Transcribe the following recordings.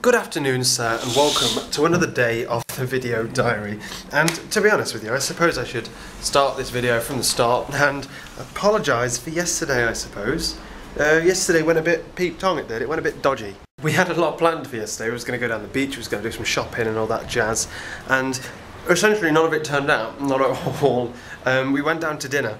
Good afternoon, sir, and welcome to another day of the video diary. And to be honest with you, I suppose I should start this video from the start and apologise for yesterday, I suppose. Yesterday went a bit peep-tong, it did. It went a bit dodgy. We had a lot planned for yesterday. We was going to go down the beach, we was going to do some shopping and all that jazz. And essentially none of it turned out, not at all. We went down to dinner.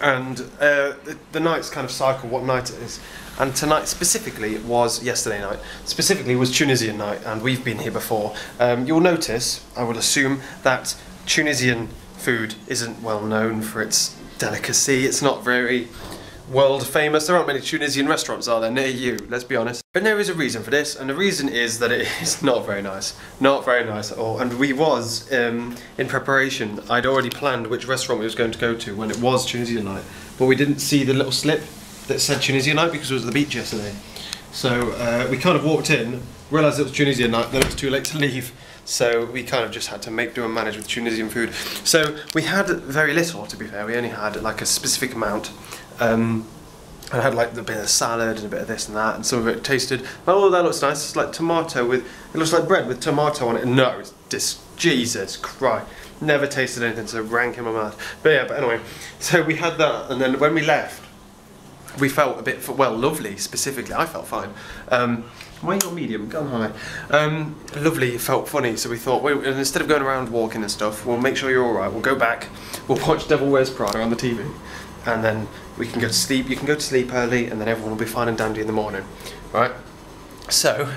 And the nights kind of cycle what night it is, and tonight specifically was yesterday night, specifically was Tunisian night, and we've been here before. You'll notice, I would assume, that Tunisian food isn't well known for its delicacy. It's not very world famous. There aren't many Tunisian restaurants, are there, near you, let's be honest. And there is a reason for this, and the reason is that it is not very nice. Not very nice at all. And we was, in preparation, I'd already planned which restaurant we was going to go to when it was Tunisian night, but we didn't see the little slip that said Tunisian night because it was at the beach yesterday. So we kind of walked in, realised it was Tunisian night, then it was too late to leave. So we kind of just had to make do and manage with Tunisian food. So we had very little, to be fair. We only had like a specific amount. I had like a bit of salad and a bit of this and that, and some of it tasted, oh, that looks nice. It's like tomato with, it looks like bread with tomato on it. No, it's just, Jesus Christ. Never tasted anything so rank in my mouth. But yeah, but anyway, so we had that, and then when we left, we felt a bit, well, lovely specifically, I felt fine. Why not medium? Go on high. Lovely felt funny, so we thought, well, instead of going around walking and stuff, we'll make sure you're alright, we'll go back, we'll watch Devil Wears Prada on the TV, and then we can go to sleep. You can go to sleep early, and then everyone will be fine and dandy in the morning, right? So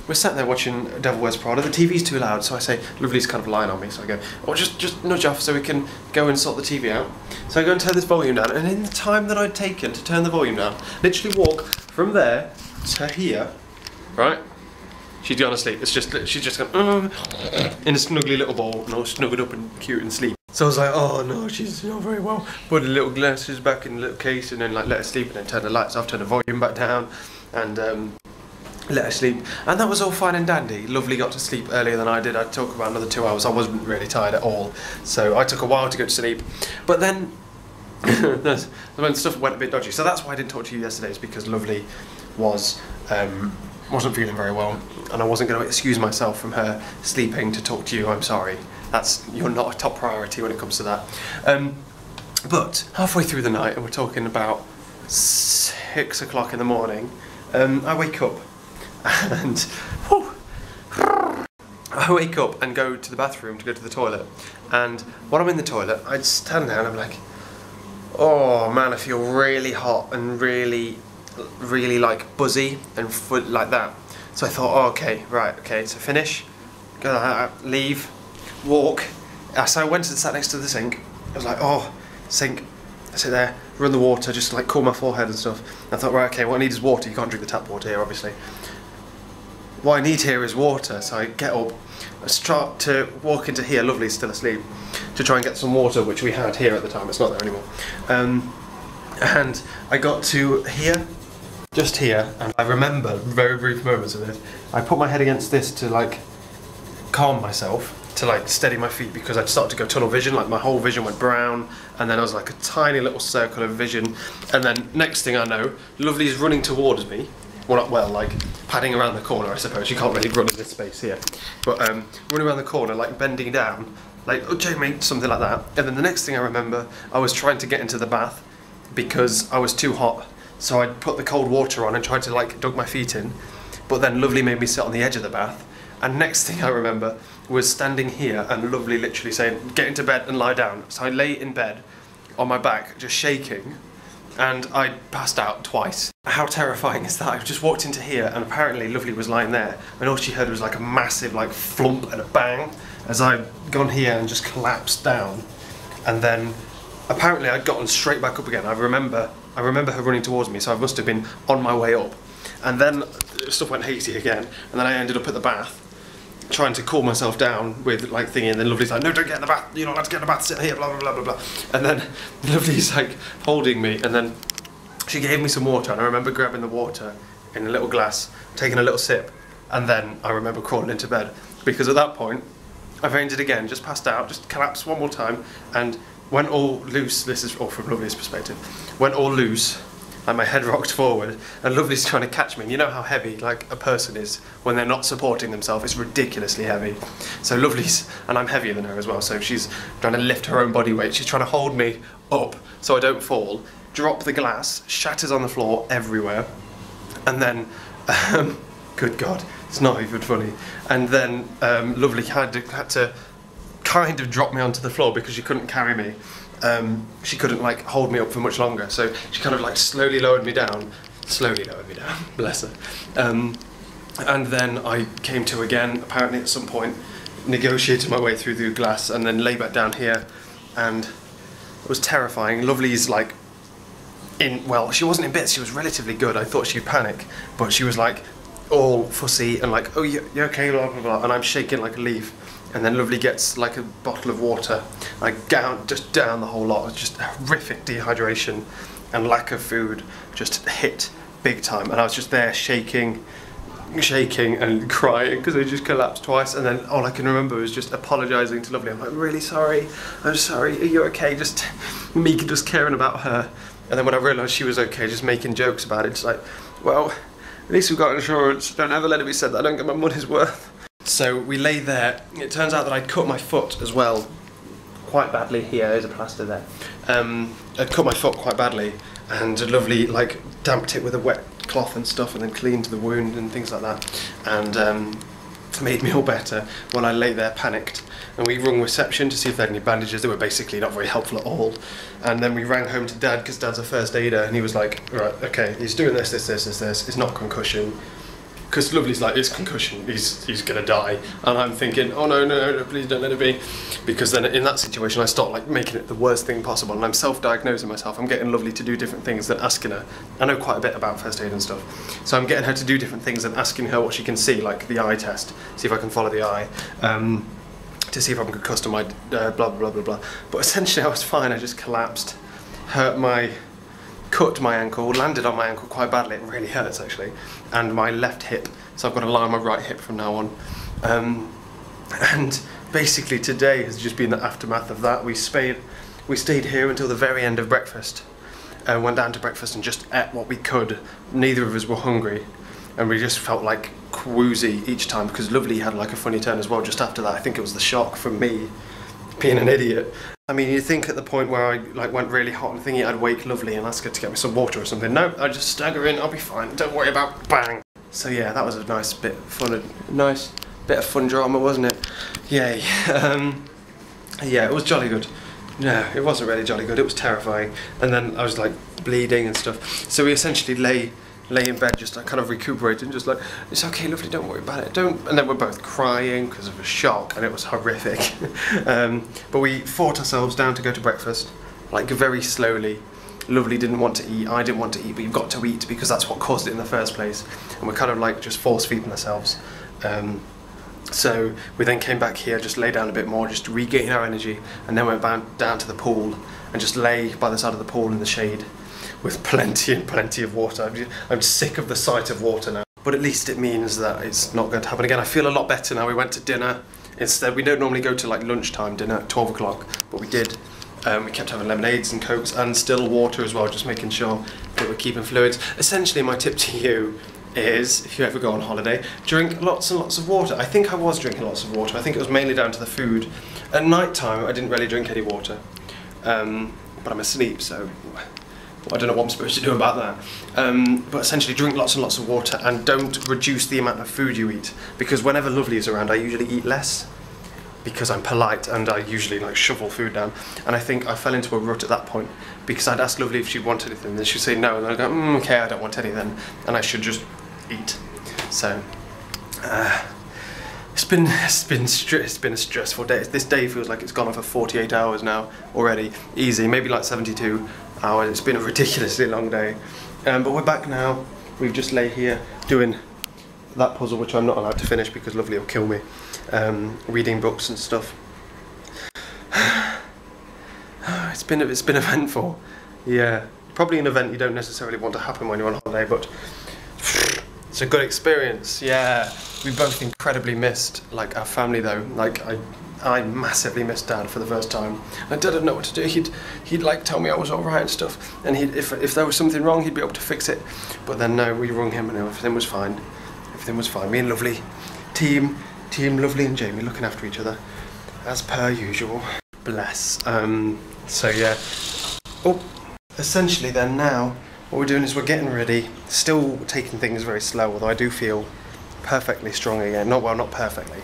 we're sat there watching Devil Wears Prada. The TV's too loud, so I say, Lovely's kind of lying on me, so I go, oh, just nudge off so we can go and sort the TV out. So I go and turn this volume down, and in the time that I'd taken to turn the volume down, literally walk from there to here, right? She'd gone to sleep. It's just, she's just gone in a snuggly little ball, and all snuggled up and cute and sleep. So I was like, oh no, she's not very well. Put the little glasses back in the little case, and then like let her sleep, and then turn the lights off, turn the volume back down, and let her sleep. And that was all fine and dandy. Lovely got to sleep earlier than I did. I took about another 2 hours. I wasn't really tired at all, so I took a while to go to sleep. But then when stuff went a bit dodgy. So that's why I didn't talk to you yesterday, is because Lovely was wasn't feeling very well, and I wasn't going to excuse myself from her sleeping to talk to you. I'm sorry. You're not a top priority when it comes to that. But halfway through the night, and we're talking about 6 o'clock in the morning, I wake up and go to the bathroom to go to the toilet. And when I'm in the toilet, I stand there and I'm like, oh man, I feel really hot and really like buzzy and like that. So I thought, oh, okay, right, okay, so finish, go out, leave, walk. So I went and sat next to the sink. I was like, oh, sink. I sit there, run the water, just like cool my forehead and stuff. And I thought, right, okay, what I need is water. You can't drink the tap water here, obviously. What I need here is water. So I get up, I start to walk into here. Lovely's still asleep, to try and get some water, which we had here at the time. It's not there anymore. And I got to here, just here, and I remember very brief moments of this. I put my head against this to like calm myself, to like steady my feet, because I'd started to go tunnel vision, like my whole vision went brown, and then I was like a tiny little circle of vision, and then next thing I know, Lovely's running towards me. Well, not well, like padding around the corner, I suppose. You can't really run in this space here, but running around the corner, like bending down, like, oh Jamie, something like that. And then the next thing I remember, I was trying to get into the bath because I was too hot, so I put the cold water on and tried to like dug my feet in, but then Lovely made me sit on the edge of the bath. And next thing I remember was standing here and Lovely literally saying, get into bed and lie down. So I lay in bed on my back, just shaking, and I passed out twice. How terrifying is that? I just walked into here and apparently Lovely was lying there, and all she heard was like a massive like flump and a bang as I'd gone here and just collapsed down. And then apparently I'd gotten straight back up again. I remember her running towards me, so I must have been on my way up. And then stuff went hazy again, and then I ended up at the bath, trying to cool myself down with like thingy, and then Lovely's like, no, don't get in the bath, you're not allowed to get in the bath, sit here, blah, blah, blah, blah, blah. And then Lovely's like holding me, and then she gave me some water, and I remember grabbing the water in a little glass, taking a little sip, and then I remember crawling into bed, because at that point, I fainted again, just passed out, just collapsed one more time, and went all loose. This is all from Lovely's perspective. Went all loose, like my head rocked forward, and Lovely's trying to catch me. And you know how heavy like a person is when they're not supporting themselves. It's ridiculously heavy. So Lovely's, and I'm heavier than her as well, so she's trying to lift her own body weight. She's trying to hold me up so I don't fall, drop the glass, shatters on the floor everywhere, and then good God, it's not even funny. And then Lovely had to kind of drop me onto the floor because she couldn't carry me. She couldn't like hold me up for much longer, so she kind of like slowly lowered me down, bless her. And then I came to again, apparently at some point, negotiated my way through the glass and then lay back down here, and it was terrifying. Lovely's like well, she wasn't in bits, she was relatively good. I thought she'd panic, but she was like all fussy and like, oh, you okay, blah, blah, blah, and I'm shaking like a leaf. And then Lovely gets like a bottle of water, like just down the whole lot. It's just horrific dehydration and lack of food just hit big time. And I was just there shaking and crying because I just collapsed twice. And then all I can remember was just apologising to Lovely. I'm like, really sorry, I'm sorry, are you okay? Just me just caring about her. And then when I realised she was okay, just making jokes about it, it's like, well, at least we've got insurance. Don't ever let it be said that I don't get my money's worth. So we lay there. It turns out that I'd cut my foot as well, quite badly. Here, there's a plaster there. I'd cut my foot quite badly, and Lovely like damped it with a wet cloth and stuff, and then cleaned the wound and things like that, and made me all better. While I lay there, panicked, and we rung reception to see if they had any bandages. They were basically not very helpful at all. And then we rang home to Dad because Dad's a first aider, and he was like, right, okay, he's doing this. It's not concussion. Because Lovely's like, it's concussion, he's gonna die. And I'm thinking, oh no, please don't let it be. Because then in that situation I start like making it the worst thing possible, and I'm self-diagnosing myself. I'm getting Lovely to do different things than asking her. I know quite a bit about first aid and stuff. So I'm getting her to do different things and asking her what she can see, like the eye test, see if I can follow the eye. To see if I'm concussed on my blah, blah, blah, blah. But essentially I was fine, I just collapsed, cut my ankle, landed on my ankle quite badly, it really hurts actually, and my left hip, so I've got to lie on my right hip from now on. And basically today has just been the aftermath of that. We stayed here until the very end of breakfast, went down to breakfast and just ate what we could. Neither of us were hungry, and we just felt like quoozy each time, because Lovely had like a funny turn as well just after that. I think it was the shock from me being an idiot. I mean, you'd think at the point where I like went really hot and thingy, I'd wake Lovely and ask her to get me some water or something. No, I just stagger in, I'll be fine, don't worry about bang. So yeah, that was a nice bit of fun drama, wasn't it? Yay. Yeah, it was jolly good. No, it wasn't really jolly good, it was terrifying. And then I was like bleeding and stuff. So we essentially lay in bed, just like kind of recuperating, just like, it's okay, Lovely, don't worry about it, don't. And then we're both crying because of a shock, and it was horrific. But we fought ourselves down to go to breakfast, like very slowly. Lovely didn't want to eat, I didn't want to eat, but you've got to eat because that's what caused it in the first place. And we're kind of like just force feeding ourselves. So we then came back here, just lay down a bit more, just to regain our energy, and then went down to the pool and just lay by the side of the pool in the shade with plenty and plenty of water. I'm sick of the sight of water now, but at least it means that it's not going to happen again. I feel a lot better now. We went to dinner instead. We don't normally go to like lunchtime dinner at 12 o'clock, but we did. We kept having lemonades and cokes and still water as well, just making sure that we're keeping fluids. Essentially, my tip to you is, if you ever go on holiday, drink lots and lots of water. I think I was drinking lots of water. I think it was mainly down to the food. At night time, I didn't really drink any water, but I'm asleep, so I don't know what I'm supposed to do about that. But essentially drink lots and lots of water, and don't reduce the amount of food you eat, because whenever Lovely is around I usually eat less because I'm polite and I usually like shovel food down, and I think I fell into a rut at that point because I'd ask Lovely if she wanted anything, then she'd say no, and I'd go okay, I don't want anything, and I should just eat. So it's been a stressful day. This day feels like it's gone on for 48 hours now already, easy, maybe like 72 hours. It's been a ridiculously long day, but we're back now. We've just lay here doing that puzzle, which I'm not allowed to finish because Lovely will kill me, reading books and stuff. It's been eventful. Yeah, probably an event you don't necessarily want to happen when you're on holiday, but it's a good experience. Yeah, we both incredibly missed like our family though. Like I massively missed Dad for the first time. I didn't know what to do. He'd like tell me I was alright and stuff, and if there was something wrong, he'd be able to fix it. But then no, we rung him and everything was fine. Everything was fine. Me and Lovely, team Lovely and Jamie looking after each other, as per usual. Bless. So yeah. Oh, essentially then now, what we're doing is we're getting ready. Still taking things very slow, although I do feel perfectly strong again. Not perfectly,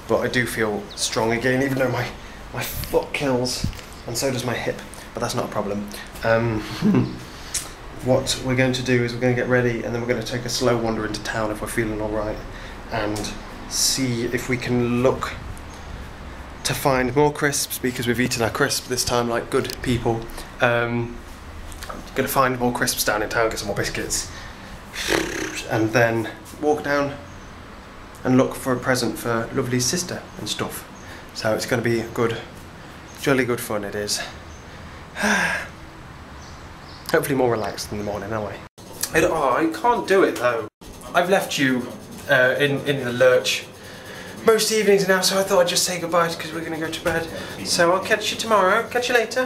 but I do feel strong again, even though my foot kills, and so does my hip, but that's not a problem. What we're going to do is we're going to get ready, and then we're going to take a slow wander into town if we're feeling alright, and see if we can look to find more crisps, because we've eaten our crisps this time like good people. Going to find more crisps down in town, get some more biscuits, and then walk down and look for a present for Lovely's sister and stuff. So it's going to be good, jolly good fun it is. Hopefully more relaxed in the morning, anyway. I can't do it though. I've left you in the lurch most evenings now, so I thought I'd just say goodbye because we're going to go to bed. So I'll catch you tomorrow. Catch you later.